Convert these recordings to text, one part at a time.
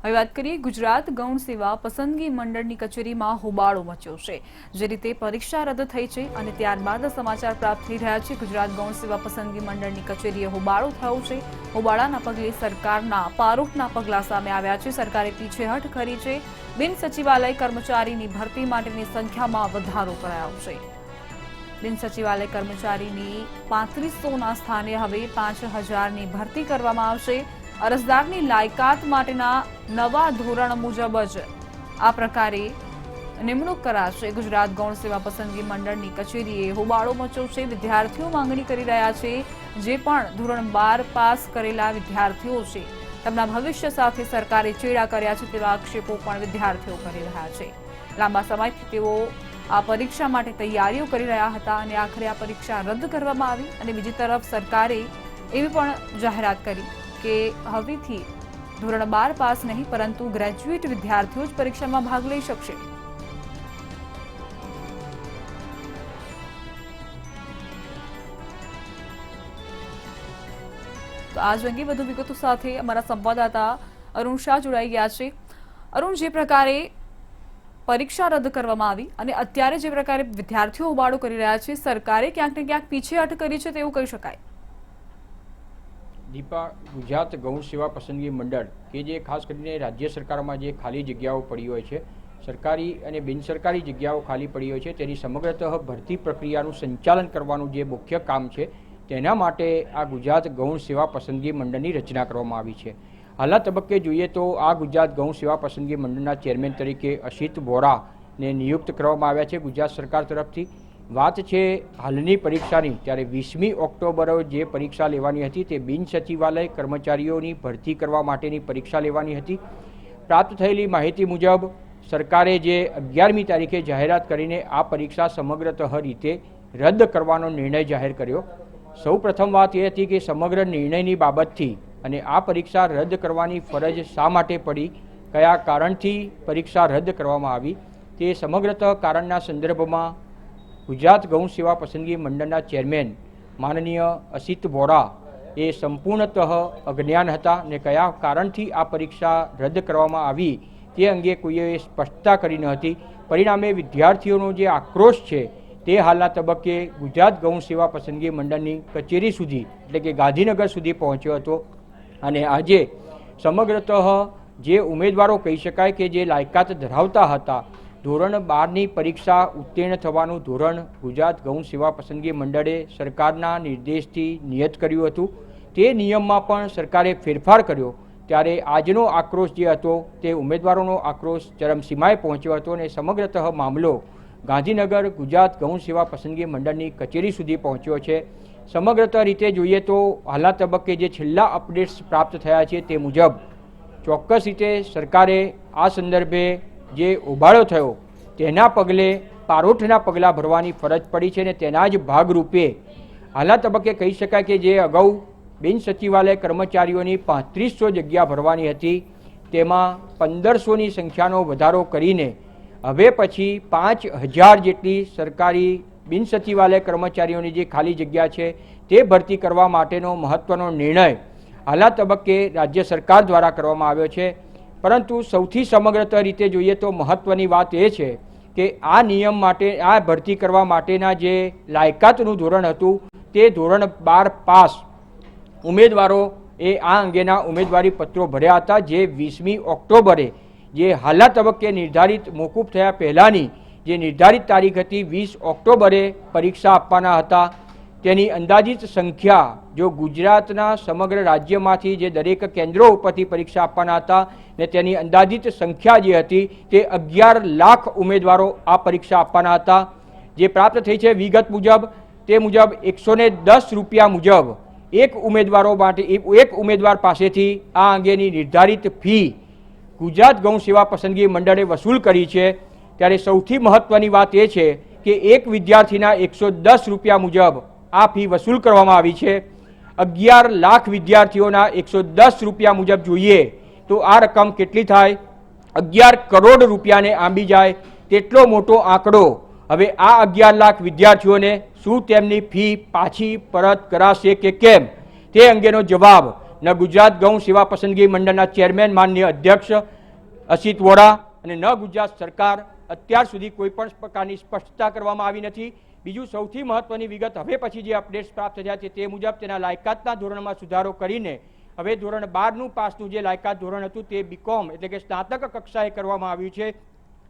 હવે વાત કરીએ ગુજરાત ગૌણ સેવા પસંદગી મંડળની કચેરીમાં હોબાળો મચ્યો છે। જે રીતે પરીક્ષા રદ થઈ છે અને ત્યારબાદ સમાચાર પ્રાપ્ત થઈ રહ્યા છે ગુજરાત ગૌણ સેવા પસંદગી મંડળની કચેરીએ હોબાળો થયો છે। હોબાળાના પગલે સરકારના પારોટના પગલા સામે આવ્યા છે। સરકારે પીછેહઠ કરી છે। બિન સચિવાલય કર્મચારીની ભરતી માટેની સંખ્યામાં વધારો કરાયો છે। બિન સચિવાલય કર્મચારીની 3500ના સ્થાને હવે 5000ની ભરતી કરવામાં આવશે। અરજદારની લાયકાત માટેના નવા ધોરણ મુજબ જ આ પ્રકારે નિમણૂક કરાશે। ગુજરાત ગૌણ સેવા પસંદગી મંડળની કચેરીએ હોબાળો મચ્યો છે। વિદ્યાર્થીઓ માંગણી કરી રહ્યા છે જે પણ ધોરણ 12 પાસ કરેલા વિદ્યાર્થીઓ છે તેમના ભવિષ્ય સાથે સરકારે ચેડા કર્યા છે તેવા આક્ષેપો પણ વિદ્યાર્થીઓ કરી રહ્યા છે। લાંબા સમયથી તેઓ આ પરીક્ષા માટે તૈયારીઓ કરી રહ્યા હતા અને આખરે આ પરીક્ષા રદ કરવામાં આવી અને બીજી તરફ સરકારે એવી પણ જાહેરાત કરી કે હવેથી ધોરણ 12 પાસ નહીં પરંતુ ગ્રેજ્યુએટ વિદ્યાર્થીઓ જ પરીક્ષામાં ભાગ લઈ શકશે। તો આજ અંગે વધુ વિગતો સાથે અમારા સંવાદદાતા અરુણ શાહ જોડાઈ ગયા છે। અરુણ, જે પ્રકારે પરીક્ષા રદ કરવામાં આવી અને અત્યારે જે પ્રકારે વિદ્યાર્થીઓ હોબાળો કરી રહ્યા છે, સરકારે ક્યાંક ને ક્યાંક પીછેહઠ કરી છે તેવું કહી શકાય। દીપા, ગુજરાત ગૌણ સેવા પસંદગી મંડળ કે જે ખાસ કરીને રાજ્ય સરકારમાં જે ખાલી જગ્યાઓ પડી હોય છે, સરકારી અને બિનસરકારી જગ્યાઓ ખાલી પડી હોય છે તેની સમગ્રતઃ ભરતી પ્રક્રિયાનું સંચાલન કરવાનું જે મુખ્ય કામ છે તેના માટે આ ગુજરાત ગૌણ સેવા પસંદગી મંડળની રચના કરવામાં આવી છે। હાલના તબક્કે જોઈએ તો આ ગુજરાત ગૌણ સેવા પસંદગી મંડળના ચેરમેન તરીકે અસિત વોરાને નિયુક્ત કરવામાં આવ્યા છે ગુજરાત સરકાર તરફથી। વાત છે હાલની પરીક્ષાની, ત્યારે 20મી ઓક્ટોબરે જે પરીક્ષા લેવાની હતી તે બિન સચિવાલય કર્મચારીઓની ભરતી કરવા માટેની પરીક્ષા લેવાની હતી। પ્રાપ્ત થયેલી માહિતી મુજબ સરકારે જે 11મી તારીખે જાહેરાત કરીને આ પરીક્ષા સમગ્રતઃ રીતે રદ કરવાનો નિર્ણય જાહેર કર્યો। સૌ પ્રથમ વાત એ હતી કે સમગ્ર નિર્ણયની બાબતથી અને આ પરીક્ષા રદ કરવાની ફરજ શા માટે પડી, કયા કારણથી પરીક્ષા રદ કરવામાં આવી તે સમગ્રતઃ કારણના સંદર્ભમાં ગુજરાત ગૌણ સેવા પસંદગી મંડળના ચેરમેન માનનીય અસિત વોરા એ સંપૂર્ણતઃ અજ્ઞાન હતા અને કયા કારણથી આ પરીક્ષા રદ કરવામાં આવી તે અંગે કોઈએ સ્પષ્ટતા કરી ન હતી। પરિણામે વિદ્યાર્થીઓનો જે આક્રોશ છે તે હાલના તબક્કે ગુજરાત ગૌણ સેવા પસંદગી મંડળની કચેરી સુધી એટલે કે ગાંધીનગર સુધી પહોંચ્યો હતો અને આજે સમગ્રતઃ જે ઉમેદવારો કહી શકાય કે જે લાયકાત ધરાવતા હતા, ધોરણ 12ની પરીક્ષા ઉત્તીર્ણ થવાનું ધોરણ ગુજરાત ગૌણ સેવા પસંદગી મંડળે સરકારના નિર્દેશથી નિયત કર્યું હતું, તે નિયમમાં પણ સરકારે ફેરફાર કર્યો। ત્યારે આજનો આક્રોશ જે હતો તે ઉમેદવારોનો આક્રોશ ચરમસીમાએ પહોંચ્યો હતો અને સમગ્રતઃ મામલો ગાંધીનગર ગુજરાત ગૌણ સેવા પસંદગી મંડળની કચેરી સુધી પહોંચ્યો છે। સમગ્રતઃ રીતે જોઈએ તો હાલના તબક્કે જે છેલ્લા અપડેટ્સ પ્રાપ્ત થયા છે તે મુજબ ચોક્કસ રીતે સરકારે આ સંદર્ભે જે હોબાળો થયો તેના પગલે પારોઠના પગલાં ભરવાની ફરજ પડી છે અને તેના જ ભાગરૂપે હાલના તબક્કે કહી શકાય કે જે અગાઉ બિન સચિવાલય કર્મચારીઓની 3500 જગ્યા ભરવાની હતી તેમાં 1500ની સંખ્યાનો વધારો કરીને હવે પછી 5000 જેટલી સરકારી બિન સચિવાલય કર્મચારીઓની જે ખાલી જગ્યા છે તે ભરતી કરવા માટેનો મહત્વનો નિર્ણય હાલના તબક્કે રાજ્ય સરકાર દ્વારા કરવામાં આવ્યો છે। પરંતુ સૌથી સમગ્રતઃ રીતે જોઈએ તો મહત્વની વાત એ છે કે આ નિયમ માટે આ ભરતી કરવા માટેના જે લાયકાતનું ધોરણ હતું તે ધોરણ 12 પાસ ઉમેદવારો એ આ અંગેના ઉમેદવારી પત્રો ભર્યા હતા, જે 20મી ઓક્ટોબરે જે હાલના તબક્કે નિર્ધારિત મોકૂફ થયા પહેલાંની જે નિર્ધારિત તારીખ હતી 20 ઓક્ટોબરે પરીક્ષા આપવાના હતા। તેની અંદાજિત સંખ્યા જો ગુજરાતના સમગ્ર રાજ્યમાંથી જે દરેક કેન્દ્રો ઉપરથી પરીક્ષા આપવાના હતા ને તેની અંદાજિત સંખ્યા જે હતી તે 11 લાખ ઉમેદવારો આ પરીક્ષા આપવાના હતા। જે પ્રાપ્ત થઈ છે વિગત મુજબ તે મુજબ 110 રૂપિયા મુજબ એક ઉમેદવાર પાસેથી આ અંગેની નિર્ધારિત ફી ગુજરાત ગૌણ સેવા પસંદગી મંડળે વસૂલ કરી છે। ત્યારે સૌથી મહત્વની વાત એ છે કે એક વિદ્યાર્થીના 110 રૂપિયા મુજબ આ ફી વસૂલ કરવામાં આવી છે। 11 લાખ વિદ્યાર્થીઓના 110 રૂપિયા મુજબ જોઈએ તો આ રકમ કેટલી થાય? 11 કરોડ રૂપિયાને આંબી જાય તેટલો મોટો આંકડો। હવે આ 11 લાખ વિદ્યાર્થીઓને શું તેમની ફી પાછી પરત કરાશે કે કેમ તે અંગેનો જવાબ ન ગુજરાત ગૌણ સેવા પસંદગી મંડળના ચેરમેન માનનીય અધ્યક્ષ અસિત વોરા અને ન ગુજરાત સરકાર અત્યાર સુધી કોઈ પણ પ્રકારની સ્પષ્ટતા કરવામાં આવી નથી. બીજું સૌથી મહત્વની વિગત, હવે પછી જે અપડેટ્સ પ્રાપ્ત થયા છે તે મુજબ તેના લાયકાતના ધોરણમાં સુધારો કરીને હવે ધોરણ 12નું પાસનું જે લાયકાત ધોરણ હતું તે બીકોમ એટલે કે સ્નાતક કક્ષાએ કરવામાં આવ્યું છે.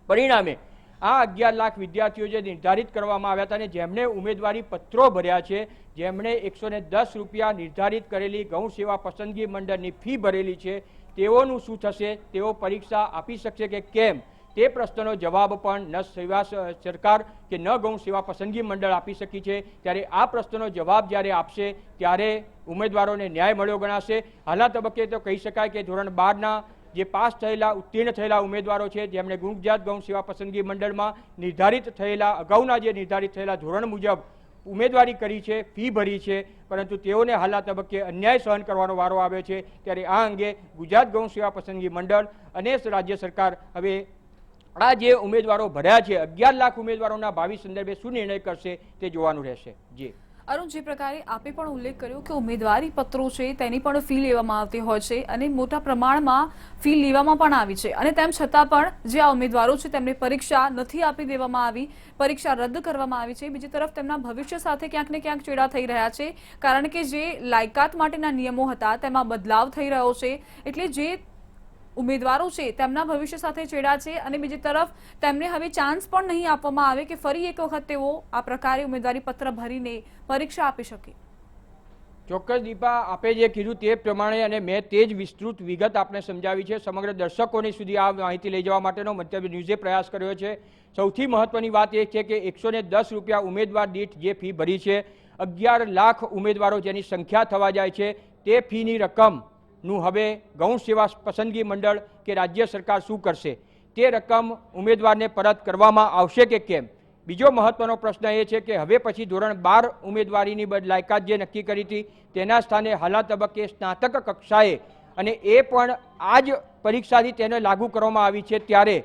પરિણામે આ 11 લાખ વિદ્યાર્થીઓ જે નિર્ધારિત કરવામાં આવ્યા હતા અને જેમણે ઉમેદવારી પત્રો ભર્યા છે, જેમણે 110 રૂપિયા નિર્ધારિત કરેલી ગૌણ સેવા પસંદગી મંડળની ફી ભરેલી છે, તેઓનું શું થશે? તેઓ પરીક્ષા આપી શકશે કે કેમ? તે પ્રશ્નનો જવાબ પણ ન સેવા સરકાર કે ન ગૌણ સેવા પસંદગી મંડળ આપી શકી છે. ત્યારે આ પ્રશ્નનો જવાબ જ્યારે આપશે ત્યારે ઉમેદવારોને ન્યાય મળ્યો ગણાશે. હાલના તબક્કે તો કહી શકાય કે ધોરણ 12ના જે પાસ થયેલા ઉત્તીર્ણ થયેલા ઉમેદવારો છે, જેમણે ગુજરાત ગૌણ સેવા પસંદગી મંડળમાં નિર્ધારિત થયેલા અગાઉના જે નિર્ધારિત થયેલા ધોરણ મુજબ ઉમેદવારી કરી છે, ફી ભરી છે, પરંતુ તેઓને હાલના તબક્કે અન્યાય સહન કરવાનો વારો આવ્યો છે. ત્યારે આ અંગે ગુજરાત ગૌણ સેવા પસંદગી મંડળ અને રાજ્ય સરકાર હવે આ જે ઉમેદવારો ભર્યા છે 11 લાખ ઉમેદવારોના ભાવિ સંદર્ભે શું નિર્ણય કરશે તે જોવાનું રહેશે. જી અરુણ, જે પ્રકારે આપે પણ ઉલ્લેખ કર્યો કે ઉમેદવારી પત્રો છે તેની પણ ફી લેવામાં આવતી હોય છે અને મોટા પ્રમાણમાં ફી લેવામાં પણ આવી છે, અને તેમ છતાં પણ જે આ ઉમેદવારો છે તેમને પરીક્ષા નથી આપી દેવામાં આવી, પરીક્ષા રદ કરવામાં આવી છે. બીજી તરફ તેમના ભવિષ્ય સાથે ક્યાંક ને ક્યાંક ચેડા થઈ રહ્યા છે, કારણ કે જે લાયકાત માટેના નિયમો હતા તેમાં બદલાવ થઈ રહ્યો છે. એટલે જે ઉમેદવારો છે તેમના ભવિષ્ય સાથે ચેડા છે, અને બીજી તરફ તેમને હવે ચાન્સ પણ નહીં આપવામાં આવે કે ફરી એક વખત તેઓ આ પ્રકારે ઉમેદવારી પત્ર ભરીને પરીક્ષા આપી શકે. ચોક્કસ દીપા, આપે જે કીધું તે પ્રમાણે અને મેં તે જ વિસ્તૃત વિગત આપને સમજાવી છે. સમગ્ર દર્શકોની સુધી આ માહિતી લઈ જવા માટેનો મંતવ્ય ન્યૂઝે પ્રયાસ કર્યો છે. સૌથી મહત્વની વાત એ છે કે 110 રૂપિયા ઉમેદવાર દીઠ જે ફી ભરી છે, 11 લાખ ઉમેદવારો જેની સંખ્યા થવા જાય છે, તે ફીની રકમનું હવે ગૌણ સેવા પસંદગી મંડળ કે રાજ્ય સરકાર શું કરશે? તે રકમ ઉમેદવારને પરત કરવામાં આવશે કે કેમ? બીજો મહત્વનો પ્રશ્ન એ છે કે હવે પછી ધોરણ 12 ઉમેદવારીની લાયકાત જે નક્કી કરી હતી તેના સ્થાને હાલના તબક્કે સ્નાતક કક્ષાએ, અને એ પણ આ જ પરીક્ષાથી તેને લાગુ કરવામાં આવી છે, ત્યારે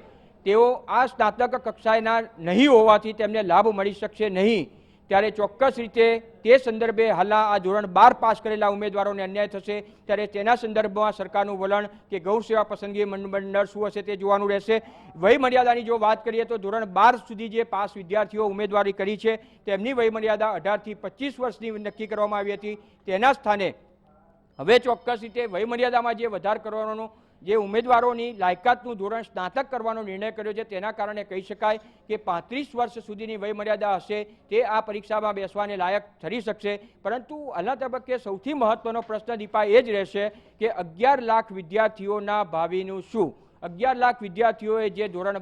તેઓ આ સ્નાતક કક્ષાએના નહીં હોવાથી તેમને લાભ મળી શકશે નહીં. ત્યારે ચોક્કસ રીતે તે સંદર્ભે હાલના આ ધોરણ 12 પાસ કરેલા ઉમેદવારોને અન્યાય થશે. ત્યારે તેના સંદર્ભમાં સરકારનું વલણ કે ગૌણ સેવા પસંદગી મંડળ શું હશે તે જોવાનું રહેશે. વય મર્યાદાની જો વાત કરીએ તો ધોરણ 12 સુધી જે પાસ વિદ્યાર્થીઓ ઉમેદવારી કરી છે તેમની વય મર્યાદા 18 થી 25 વર્ષની નક્કી કરવામાં આવી હતી. તેના સ્થાને હવે ચોક્કસ રીતે વય મર્યાદામાં જે વધાર કરવાનો, જે ઉમેદવારોની લાયકાતનું ધોરણ સ્નાતક કરવાનો નિર્ણય કર્યો છે, તેના કારણે કહી શકાય કે 35 વર્ષ સુધીની વય મર્યાદા હશે તે આ પરીક્ષામાં બેસવાને લાયક ઠરી શકશે. પરંતુ હાલના તબક્કે સૌથી મહત્વનો પ્રશ્ન દીપા એ જ રહેશે કે 11 લાખ વિદ્યાર્થીઓના ભાવિનું શું? 11 લાખ વિદ્યાર્થીઓએ જે ધોરણ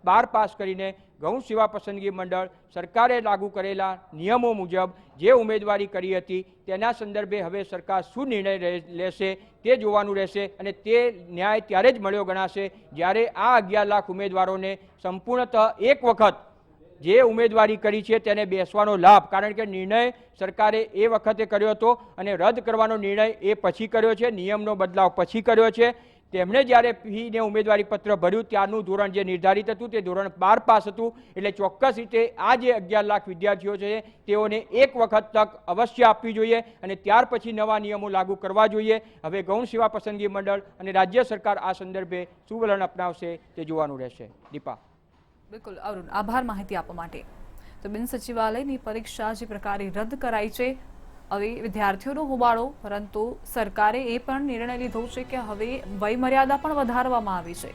12 પાસ કરીને ગૌણ સેવા પસંદગી મંડળ સરકારે લાગુ કરેલા નિયમો મુજબ જે ઉમેદવારી કરી હતી તેના સંદર્ભે હવે સરકાર શું નિર્ણય લેશે તે જોવાનું રહેશે. અને તે ન્યાય ત્યારે જ મળ્યો ગણાશે જ્યારે આ 11 લાખ ઉમેદવારોને સંપૂર્ણતઃ એક વખત જે ઉમેદવારી કરી છે તેને બેસવાનો લાભ, કારણ કે નિર્ણય સરકારે એ વખતે કર્યો હતો અને રદ કરવાનો નિર્ણય એ પછી કર્યો છે, નિયમનો બદલાવ પછી કર્યો છે. તેમણે જ્યારે ફીને ઉમેદવારી પત્ર ભર્યું ત્યારનું ધોરણ જે નિર્ધારિત હતું તે ધોરણ 12 પાસ હતું. એટલે ચોક્કસ રીતે આ જે 11 લાખ વિદ્યાર્થીઓ છે તેઓને એક વખત તક અવશ્ય આપવી જોઈએ અને ત્યાર પછી નવા નિયમો લાગુ કરવા જોઈએ. હવે ગૌણ સેવા પસંદગી મંડળ અને રાજ્ય સરકાર આ સંદર્ભે શું વલણ અપનાવશે તે જોવાનું રહેશે. દીપા. બિલકુલ અરુણ, આભાર માહિતી આપવા માટે. તો બિન સચિવાલયની પરીક્ષા જે પ્રકારે રદ કરાઈ છે, હવે વિદ્યાર્થીઓનો હોબાળો, પરંતુ સરકારે એ પણ નિર્ણય લીધો છે કે હવે વય મર્યાદા પણ વધારવામાં આવી છે.